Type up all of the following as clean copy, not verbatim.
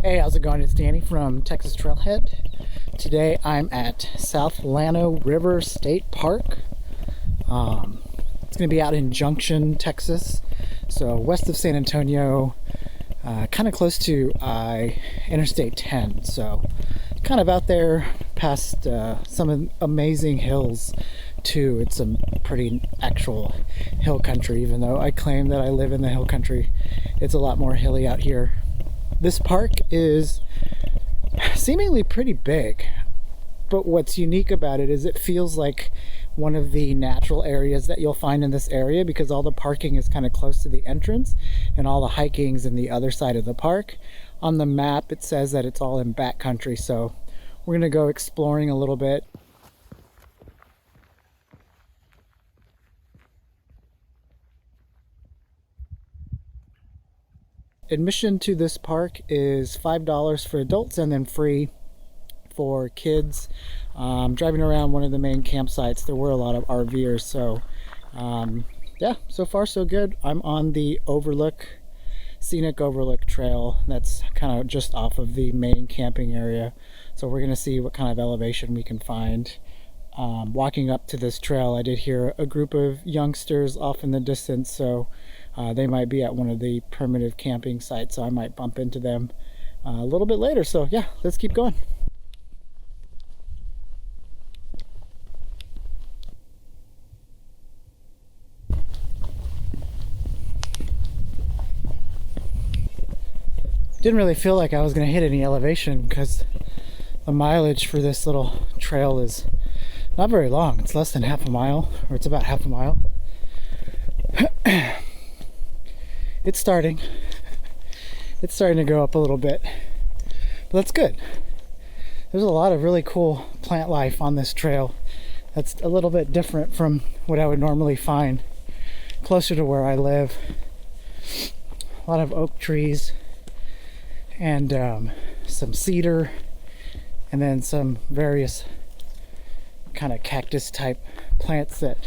Hey, how's it going? It's Danny from Texas Trailhead. Today I'm at South Llano River State Park. It's going to be out in Junction, Texas, so west of San Antonio, kind of close to Interstate 10. So kind of out there past some amazing hills too. It's some pretty actual hill country, even though I claim that I live in the hill country. It's a lot more hilly out here. This park is seemingly pretty big, but what's unique about it is it feels like one of the natural areas that you'll find in this area, because all the parking is kind of close to the entrance and all the hiking's in the other side of the park. On the map it says that it's all in backcountry, so we're gonna go exploring a little bit. Admission to this park is $5 for adults and then free for kids. Driving around one of the main campsites, there were a lot of RVers, so yeah, so far so good. I'm on the Scenic Overlook Trail. That's kind of just off of the main camping area, so we're gonna see what kind of elevation we can find. Walking up to this trail, I did hear a group of youngsters off in the distance, so they might be at one of the primitive camping sites, so I might bump into them a little bit later. So yeah, let's keep going. Didn't really feel like I was going to hit any elevation because the mileage for this little trail is not very long. It's less than half a mile, or it's about half a mile. It's starting to go up a little bit, but that's good. There's a lot of really cool plant life on this trail that's a little bit different from what I would normally find closer to where I live. A lot of oak trees and some cedar, and then some various kind of cactus type plants that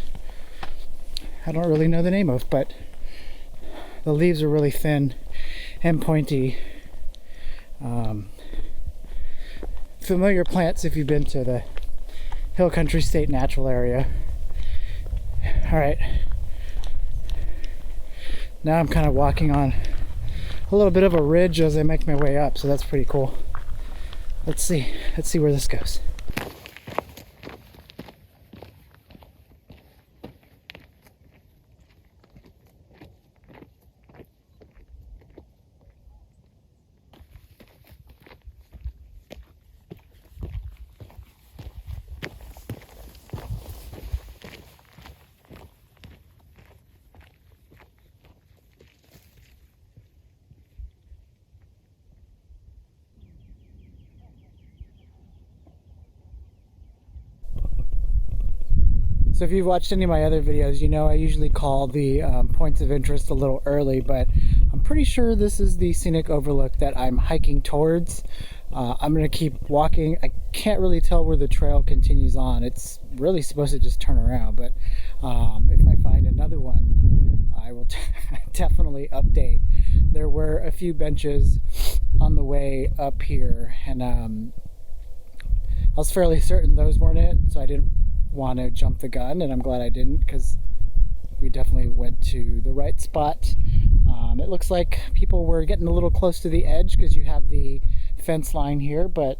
I don't really know the name of, but the leaves are really thin and pointy. Familiar plants if you've been to the Hill Country State Natural Area. Alright, now I'm kind of walking on a little bit of a ridge as I make my way up, so that's pretty cool. Let's see where this goes. So if you've watched any of my other videos, you know I usually call the points of interest a little early, but I'm pretty sure this is the Scenic Overlook that I'm hiking towards. I'm going to keep walking. I can't really tell where the trail continues on. It's really supposed to just turn around, but if I find another one, I will definitely update. There were a few benches on the way up here, and I was fairly certain those weren't it, so I didn't want to jump the gun, and I'm glad I didn't, because we definitely went to the right spot. It looks like people were getting a little close to the edge because you have the fence line here, but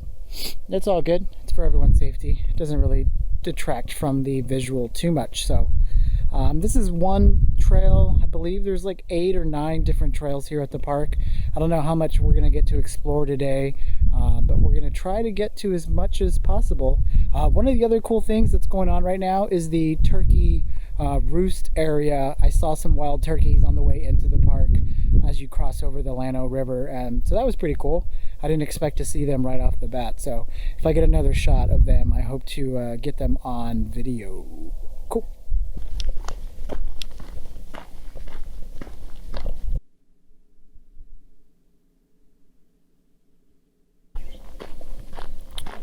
it's all good. It's for everyone's safety. It doesn't really detract from the visual too much. So this is one trail. I believe there's like 8 or 9 different trails here at the park. I don't know how much we're going to get to explore today, but we're going to try to get to as much as possible. One of the other cool things that's going on right now is the turkey roost area. I saw some wild turkeys on the way into the park as you cross over the Llano River, and so that was pretty cool. I didn't expect to see them right off the bat, so if I get another shot of them, I hope to get them on video. Cool.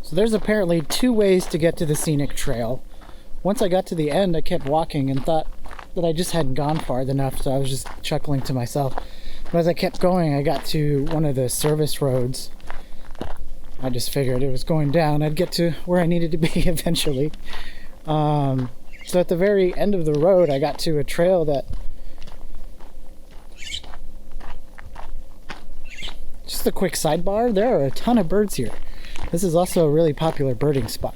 So there's apparently 2 ways to get to the scenic trail. Once I got to the end, I kept walking and thought that I just hadn't gone far enough, so I was just chuckling to myself. But as I kept going, I got to one of the service roads I just figured it was going down, I'd get to where I needed to be eventually. So at the very end of the road, I got to a trail that, just a quick sidebar, there are a ton of birds here. This is also a really popular birding spot.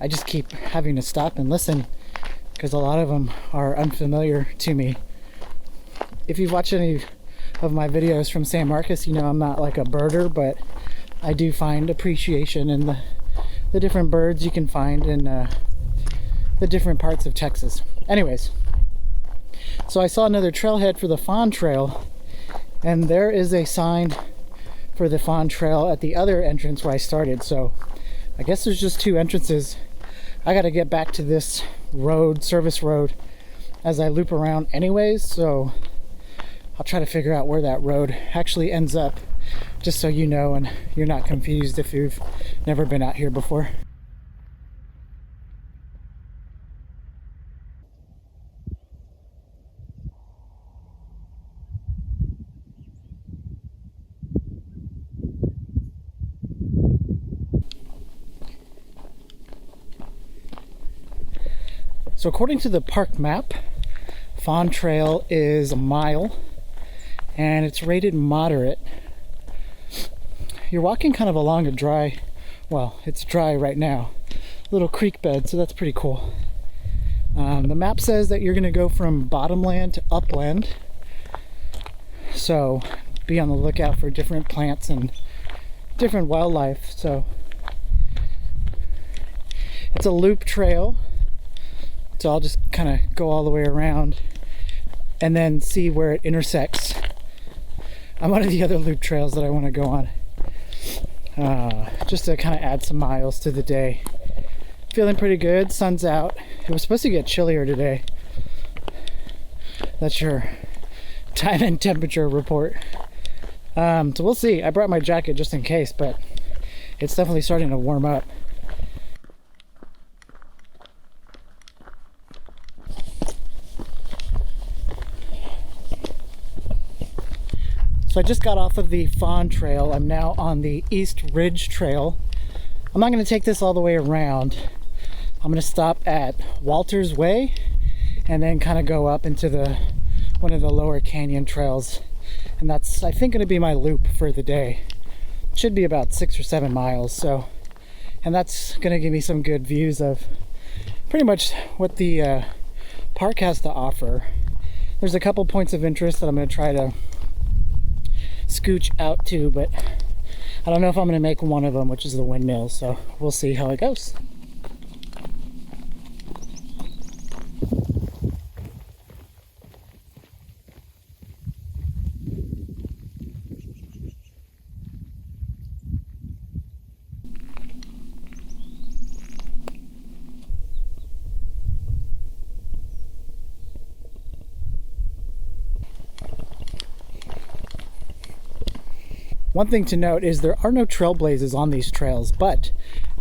I just keep having to stop and listen because a lot of them are unfamiliar to me. If you've watched any of my videos from San Marcos, you know I'm not like a birder, but I do find appreciation in the different birds you can find in the different parts of Texas. Anyways, so I saw another trailhead for the Fawn Trail, and there is a sign for the Fawn Trail at the other entrance where I started. So I guess there's just two entrances. I got to get back to this road, service road, as I loop around anyways, so I'll try to figure out where that road actually ends up, just so you know and you're not confused if you've never been out here before. So according to the park map, Fawn Trail is a mile and it's rated moderate. You're walking kind of along a dry, well, it's dry right now, little creek bed, so that's pretty cool. The map says that you're going to go from bottomland to upland, so be on the lookout for different plants and different wildlife. So it's a loop trail, so I'll just kind of go all the way around and then see where it intersects on one of the other loop trails that I want to go on, just to kind of add some miles to the day. Feeling pretty good, sun's out. It was supposed to get chillier today. That's your time and temperature report. So we'll see. I brought my jacket just in case, but it's definitely starting to warm up. So I just got off of the Fawn Trail. I'm now on the East Ridge Trail. I'm not going to take this all the way around. I'm going to stop at Walter's Way and then kind of go up into one of the lower canyon trails. And that's, I think, going to be my loop for the day. It should be about 6 or 7 miles. So, and that's going to give me some good views of pretty much what the park has to offer. There's a couple points of interest that I'm going to try to scooch out to, but I don't know if I'm going to make one of them, which is the windmill, so we'll see how it goes. One thing to note is there are no trailblazes on these trails, but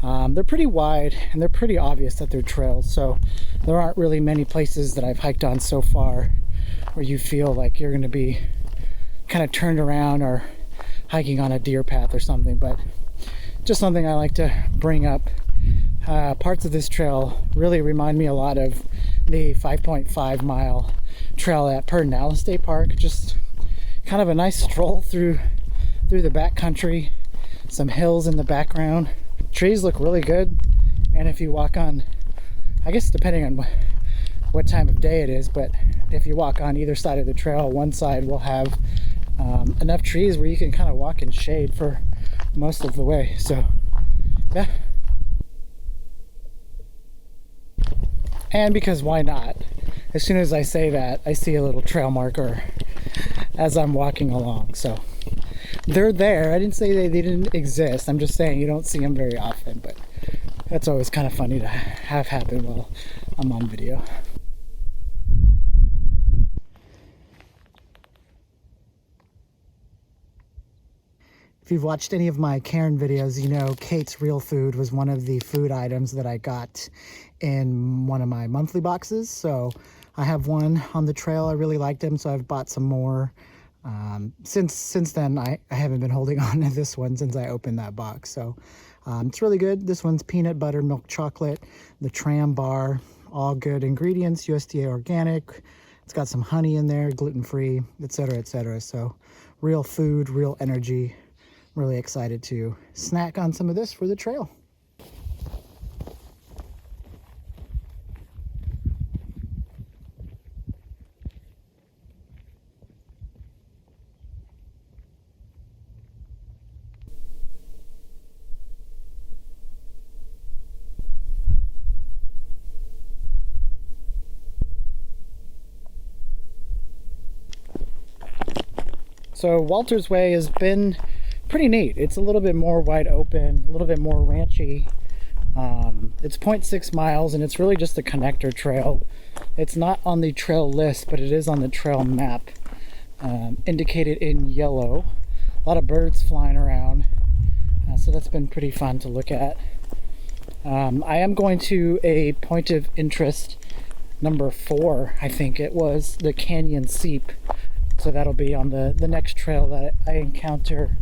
they're pretty wide and they're pretty obvious that they're trails, so there aren't really many places that I've hiked on so far where you feel like you're going to be kind of turned around or hiking on a deer path or something. But just something I like to bring up. Parts of this trail really remind me a lot of the 5.5 mile trail at Pedernales State Park. Just kind of a nice stroll through the backcountry, some hills in the background. Trees look really good, and if you walk on, I guess depending on what time of day it is, but if you walk on either side of the trail, one side will have enough trees where you can kind of walk in shade for most of the way. So yeah, and because why not? As soon as I say that, I see a little trail marker as I'm walking along, so they're there. I didn't say they didn't exist. I'm just saying you don't see them very often, but that's always kind of funny to have happen while I'm on video. If you've watched any of my Cairn videos, you know Kate's Real Food was one of the food items that I got in one of my monthly boxes. So I have one on the trail. I really liked them, so I've bought some more. Since then, I haven't been holding on to this one since I opened that box. So it's really good. This one's peanut butter milk chocolate, the tram bar, all good ingredients, USDA organic. It's got some honey in there, gluten-free, etc., etc. So real food, real energy. Really excited to snack on some of this for the trail. So Walter's Way has been pretty neat. It's a little bit more wide open, a little bit more ranchy. It's 0.6 miles and it's really just a connector trail. It's not on the trail list, but it is on the trail map, indicated in yellow. A lot of birds flying around, so that's been pretty fun to look at. I am going to a point of interest number 4, I think it was, the Canyon Seep. So that'll be on the next trail that I encounter.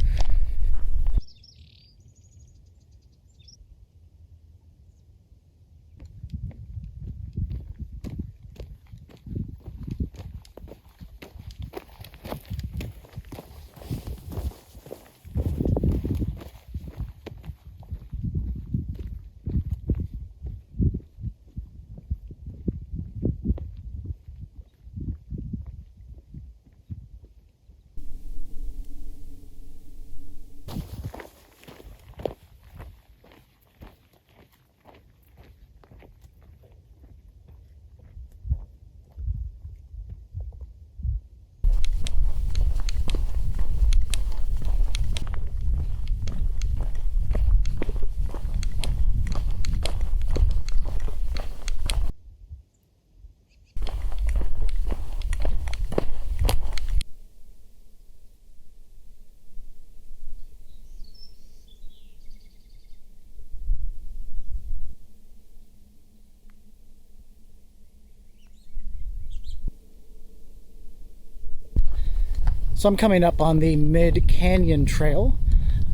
So I'm coming up on the Mid-Canyon Trail,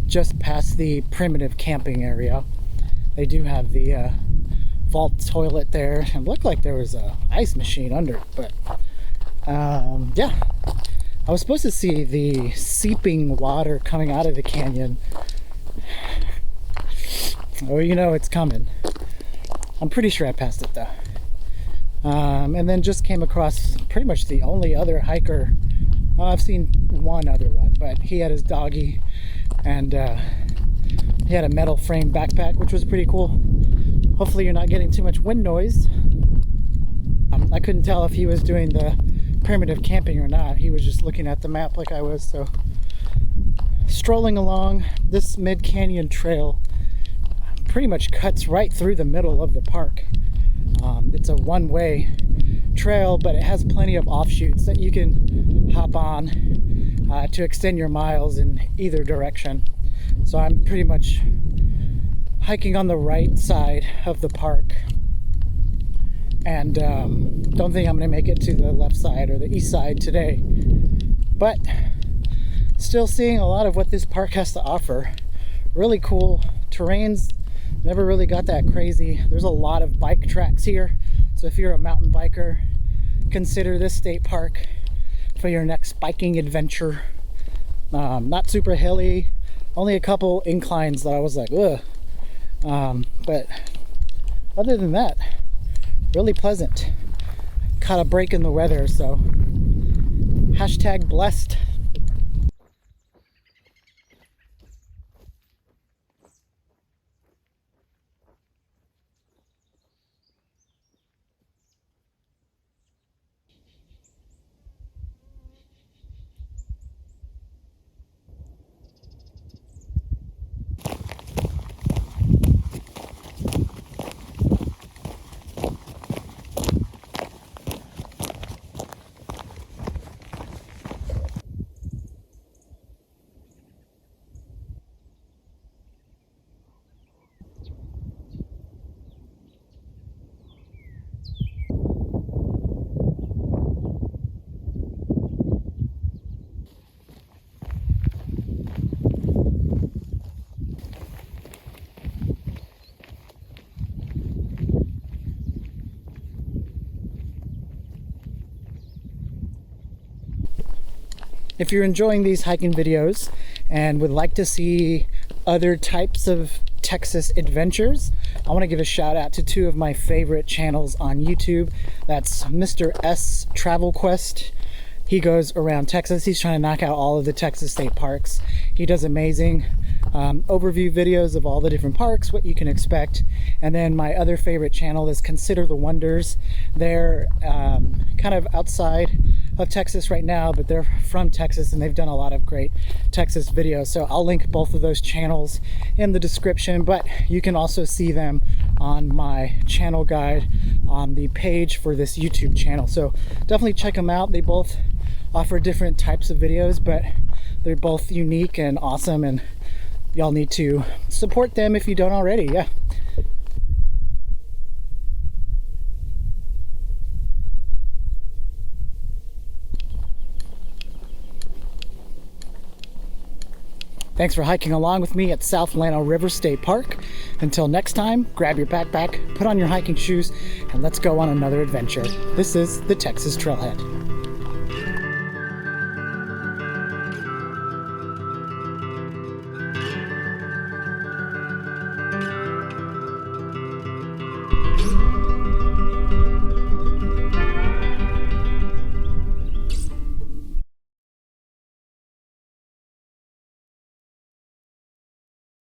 just past the primitive camping area. They do have the vault toilet there. It looked like there was a ice machine under it, but yeah. I was supposed to see the seeping water coming out of the canyon. Oh, you know it's coming. I'm pretty sure I passed it though. And then just came across pretty much the only other hiker. I've seen one other one, but he had his doggy and he had a metal frame backpack, which was pretty cool. Hopefully you're not getting too much wind noise. I couldn't tell if he was doing the primitive camping or not. He was just looking at the map like I was. So strolling along this Mid-Canyon Trail pretty much cuts right through the middle of the park. It's a one-way trail, but it has plenty of offshoots that you can hop on to extend your miles in either direction. So I'm pretty much hiking on the right side of the park, and don't think I'm going to make it to the left side or the east side today, but still seeing a lot of what this park has to offer. Really cool terrains. Never really got that crazy. There's a lot of bike tracks here, so if you're a mountain biker, consider this state park for your next biking adventure. Not super hilly, only a couple inclines that I was like, ugh. But other than that, really pleasant. Caught a break in the weather, so hashtag blessed. if you're enjoying these hiking videos and would like to see other types of Texas adventures, I want to give a shout out to two of my favorite channels on YouTube. That's Mr. S Travel Quest. He goes around Texas. He's trying to knock out all of the Texas state parks. He does amazing overview videos of all the different parks, what you can expect. And then my other favorite channel is Consider the Wonders. They're kind of outside of Texas right now, but they're from Texas and they've done a lot of great Texas videos. So I'll link both of those channels in the description, but you can also see them on my channel guide on the page for this YouTube channel. So definitely check them out. They both offer different types of videos, but they're both unique and awesome, and y'all need to support them if you don't already. Yeah. Thanks for hiking along with me at South Llano River State Park. Until next time, grab your backpack, put on your hiking shoes, and let's go on another adventure. This is the Texas Trailhead.